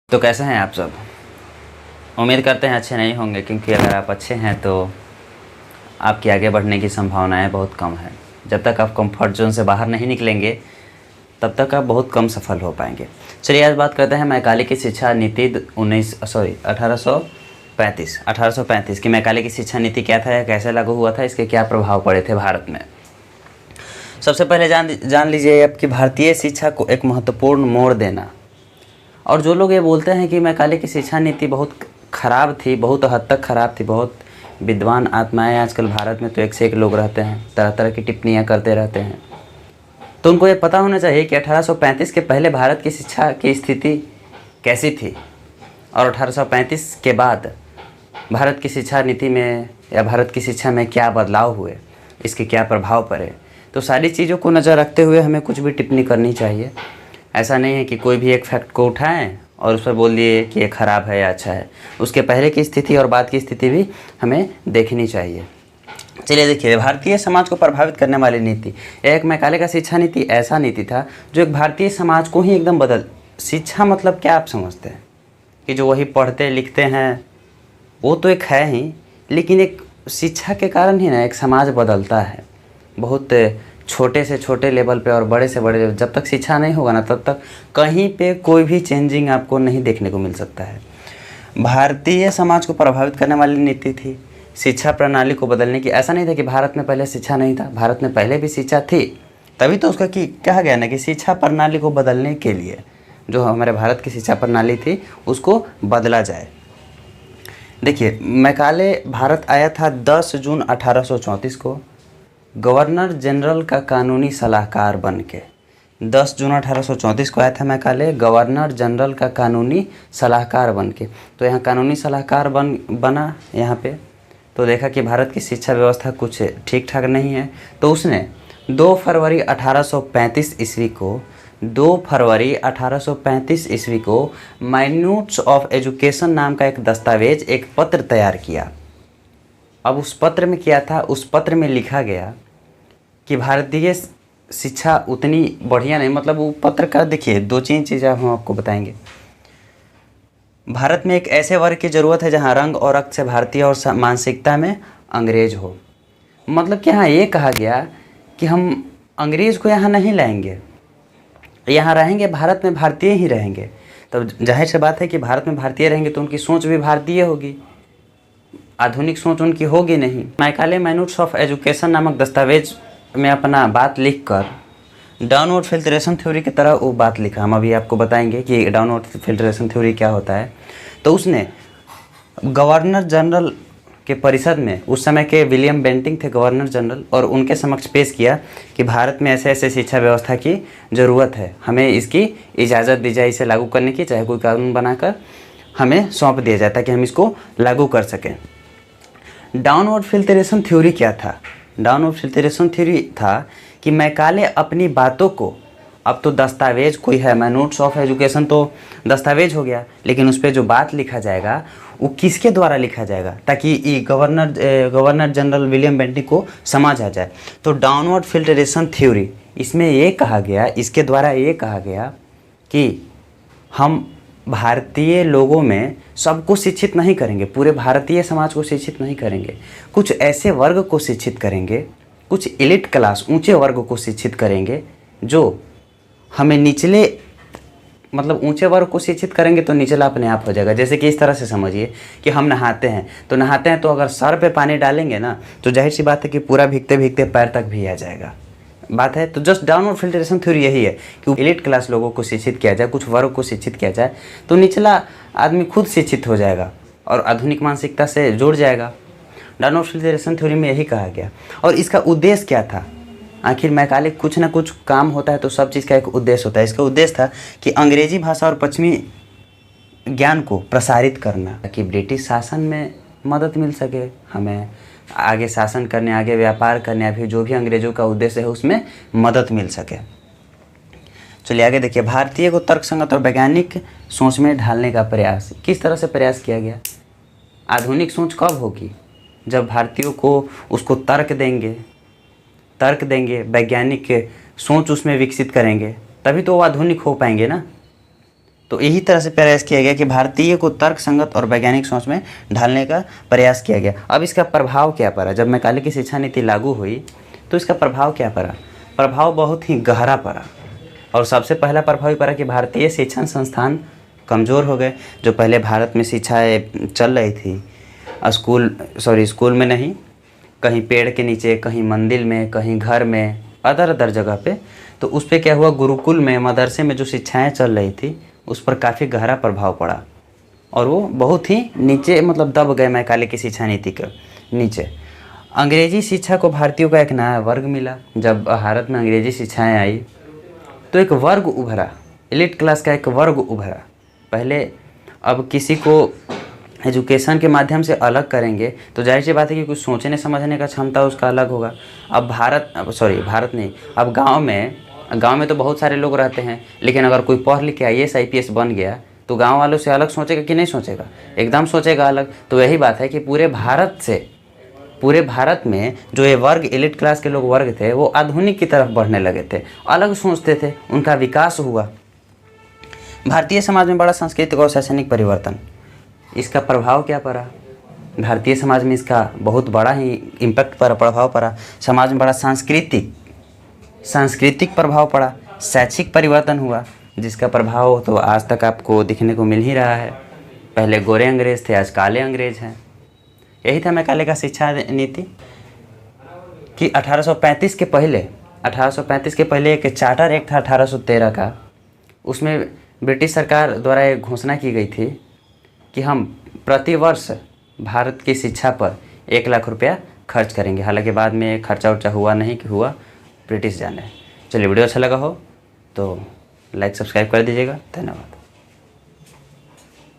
तो कैसे हैं आप सब। उम्मीद करते हैं अच्छे नहीं होंगे, क्योंकि अगर आप अच्छे हैं तो आपकी आगे बढ़ने की संभावनाएं बहुत कम है। जब तक आप कंफर्ट जोन से बाहर नहीं निकलेंगे तब तक आप बहुत कम सफल हो पाएंगे। चलिए आज बात करते हैं मैकाले की शिक्षा नीति 1835 की। मैकाले की शिक्षा नीति क्या था या कैसे लागू हुआ था, इसके क्या प्रभाव पड़े थे भारत में। सबसे पहले जान लीजिए अब कि भारतीय शिक्षा को एक महत्वपूर्ण मोड़ देना। और जो लोग ये बोलते हैं कि मैकाले की शिक्षा नीति बहुत ख़राब थी, बहुत हद तक ख़राब थी, बहुत विद्वान आत्माएं आजकल भारत में तो एक से एक लोग रहते हैं, तरह तरह की टिप्पणियां करते रहते हैं। तो उनको ये पता होना चाहिए कि 1835 के पहले भारत की शिक्षा की स्थिति कैसी थी और 1835 के बाद भारत की शिक्षा नीति में या भारत की शिक्षा में क्या बदलाव हुए, इसके क्या प्रभाव पड़े। तो सारी चीज़ों को नज़र रखते हुए हमें कुछ भी टिप्पणी करनी चाहिए। ऐसा नहीं है कि कोई भी एक फैक्ट को उठाएं और उस पर बोल दिए कि ये ख़राब है या अच्छा है। उसके पहले की स्थिति और बाद की स्थिति भी हमें देखनी चाहिए। चलिए देखिए, भारतीय समाज को प्रभावित करने वाली नीति, एक मैकाले का शिक्षा नीति ऐसा नीति था जो एक भारतीय समाज को ही एकदम बदल। शिक्षा मतलब क्या आप समझते हैं कि जो वही पढ़ते लिखते हैं वो तो एक है ही, लेकिन एक शिक्षा के कारण ही ना एक समाज बदलता है। बहुत छोटे से छोटे लेवल पे और बड़े से बड़े लेवल, जब तक शिक्षा नहीं होगा ना तब तक कहीं पे कोई भी चेंजिंग आपको नहीं देखने को मिल सकता है। भारतीय समाज को प्रभावित करने वाली नीति थी शिक्षा प्रणाली को बदलने की। ऐसा नहीं था कि भारत में पहले शिक्षा नहीं था, भारत में पहले भी शिक्षा थी, तभी तो उसका कहा गया ना कि शिक्षा प्रणाली को बदलने के लिए जो हमारे भारत की शिक्षा प्रणाली थी उसको बदला जाए। देखिए, मैकाले भारत आया था 10 जून 1834 को गवर्नर जनरल का कानूनी सलाहकार बन के। 10 जून 1834 को आया था मैकाले गवर्नर जनरल का कानूनी सलाहकार बन के। तो यहाँ कानूनी सलाहकार बना यहाँ पे, तो देखा कि भारत की शिक्षा व्यवस्था कुछ ठीक ठाक नहीं है। तो उसने 2 फरवरी 1835 ईस्वी को माइन्यूट्स ऑफ एजुकेशन नाम का एक दस्तावेज, एक पत्र तैयार किया। अब उस पत्र में क्या था, उस पत्र में लिखा गया कि भारतीय शिक्षा उतनी बढ़िया नहीं। मतलब वो पत्र का देखिए 2-3 चीज़ें हम आपको बताएंगे। भारत में एक ऐसे वर्ग की ज़रूरत है जहां रंग और रक्त से भारतीय और मानसिकता में अंग्रेज हो। मतलब कि यहाँ ये कहा गया कि हम अंग्रेज़ को यहाँ नहीं लाएंगे, यहाँ रहेंगे भारत में भारतीय ही रहेंगे। तब जाहिर सी बात है कि भारत में भारतीय रहेंगे तो उनकी सोच भी भारतीय होगी, आधुनिक सोच उनकी होगी नहीं। मैकाले माइन्यूट्स ऑफ एजुकेशन नामक दस्तावेज में अपना बात लिखकर डाउनवर्ड फिल्ट्रेशन थ्योरी की तरह वो बात लिखा। हम अभी आपको बताएंगे कि डाउनवर्ड फिल्ट्रेशन थ्योरी क्या होता है। तो उसने गवर्नर जनरल के परिषद में, उस समय के विलियम बेंटिंग थे गवर्नर जनरल, और उनके समक्ष पेश किया कि भारत में ऐसे ऐसे शिक्षा व्यवस्था की ज़रूरत है, हमें इसकी इजाज़त दी जाए इसे लागू करने की, चाहे कोई कानून बनाकर हमें सौंप दिया जाए ताकि हम इसको लागू कर सकें। डाउनवर्ड फिल्ट्रेशन थ्योरी क्या था? डाउनवर्ड फिल्ट्रेशन थ्योरी था कि मैकाले अपनी बातों को, अब तो दस्तावेज कोई है, माइन्यूट्स ऑफ एजुकेशन तो दस्तावेज हो गया, लेकिन उस पर जो बात लिखा जाएगा वो किसके द्वारा लिखा जाएगा ताकि गवर्नर जनरल विलियम बेंटिंग को समझ आ जाए। तो डाउनवर्ड फिल्ट्रेशन थ्योरी, इसमें ये कहा गया, इसके द्वारा ये कहा गया कि हम भारतीय लोगों में सबको शिक्षित नहीं करेंगे, पूरे भारतीय समाज को शिक्षित नहीं करेंगे, कुछ ऐसे वर्ग को शिक्षित करेंगे, कुछ एलिट क्लास, ऊंचे वर्ग को शिक्षित करेंगे जो हमें निचले, मतलब ऊंचे वर्ग को शिक्षित करेंगे तो निचला अपने आप हो जाएगा। जैसे कि इस तरह से समझिए कि हम नहाते हैं तो अगर सर पे पानी डालेंगे ना तो जाहिर सी बात है कि पूरा भीगते भीगते पैर तक भी आ जाएगा। बात है तो जस्ट डाउनवर्ड फिल्ट्रेशन थ्योरी यही है कि एलिट क्लास लोगों को शिक्षित किया जाए, कुछ वर्ग को शिक्षित किया जाए तो निचला आदमी खुद शिक्षित हो जाएगा और आधुनिक मानसिकता से जुड़ जाएगा। डाउनवर्ड फिल्ट्रेशन थ्योरी में यही कहा गया। और इसका उद्देश्य क्या था? आखिर मैकाले कुछ ना कुछ काम होता है तो सब चीज़ का एक उद्देश्य होता है। इसका उद्देश्य था कि अंग्रेजी भाषा और पश्चिमी ज्ञान को प्रसारित करना ताकि ब्रिटिश शासन में मदद मिल सके, हमें आगे शासन करने, आगे व्यापार करने, अभी जो भी अंग्रेज़ों का उद्देश्य है उसमें मदद मिल सके। चलिए आगे देखिए, भारतीय को तर्कसंगत और वैज्ञानिक सोच में ढालने का प्रयास किस तरह से प्रयास किया गया? आधुनिक सोच कब होगी? जब भारतीयों को उसको तर्क देंगे, वैज्ञानिक सोच उसमें विकसित करेंगे, तभी तो वो आधुनिक हो पाएंगे ना। तो यही तरह से प्रयास किया गया कि भारतीय को तर्क संगत और वैज्ञानिक सोच में ढालने का प्रयास किया गया। अब इसका प्रभाव क्या पड़ा? जब मैकाले की शिक्षा नीति लागू हुई तो इसका प्रभाव क्या पड़ा? प्रभाव बहुत ही गहरा पड़ा। और सबसे पहला प्रभाव ये पड़ा कि भारतीय शिक्षण संस्थान कमज़ोर हो गए। जो पहले भारत में शिक्षाएँ चल रही थी स्कूल में नहीं, कहीं पेड़ के नीचे, कहीं मंदिर में, कहीं घर में, अदर जगह पे, तो उस पर क्या हुआ, गुरुकुल में, मदरसे में जो शिक्षाएँ चल रही थी उस पर काफ़ी गहरा प्रभाव पड़ा और वो बहुत ही नीचे मतलब दब गए मैकाले की शिक्षा नीति के नीचे। अंग्रेजी शिक्षा को भारतीयों का एक नया वर्ग मिला। जब भारत में अंग्रेजी शिक्षाएं आई तो एक वर्ग उभरा, एलिट क्लास का एक वर्ग उभरा। पहले अब किसी को एजुकेशन के माध्यम से अलग करेंगे तो जाहिर सी बात है कि कुछ सोचने समझने का क्षमता उसका अलग होगा। अब भारत नहीं, अब गांव में तो बहुत सारे लोग रहते हैं, लेकिन अगर कोई पढ़ लिख के IAS IPS बन गया तो गांव वालों से अलग सोचेगा कि नहीं सोचेगा? एकदम सोचेगा अलग। तो यही बात है कि पूरे भारत में जो ये वर्ग, एलिट क्लास के लोग वर्ग थे, वो आधुनिक की तरफ बढ़ने लगे थे, अलग सोचते थे, उनका विकास हुआ। भारतीय समाज में बड़ा सांस्कृतिक और शैक्षणिक परिवर्तन, इसका प्रभाव क्या पड़ा? भारतीय समाज में इसका बहुत बड़ा ही इम्पैक्ट प्रभाव पड़ा। समाज में बड़ा सांस्कृतिक प्रभाव पड़ा, शैक्षिक परिवर्तन हुआ, जिसका प्रभाव तो आज तक आपको दिखने को मिल ही रहा है। पहले गोरे अंग्रेज थे, आज काले अंग्रेज हैं। यही था मैकाले का शिक्षा नीति कि 1835 के पहले एक चार्टर एक्ट था 1813 का। उसमें ब्रिटिश सरकार द्वारा एक घोषणा की गई थी कि हम प्रतिवर्ष भारत की शिक्षा पर 1 लाख रुपया खर्च करेंगे। हालांकि बाद में खर्चा उर्चा हुआ नहीं कि हुआ, ब्रिटिश जाने। चलिए, वीडियो अच्छा लगा हो तो लाइक सब्सक्राइब कर दीजिएगा। धन्यवाद।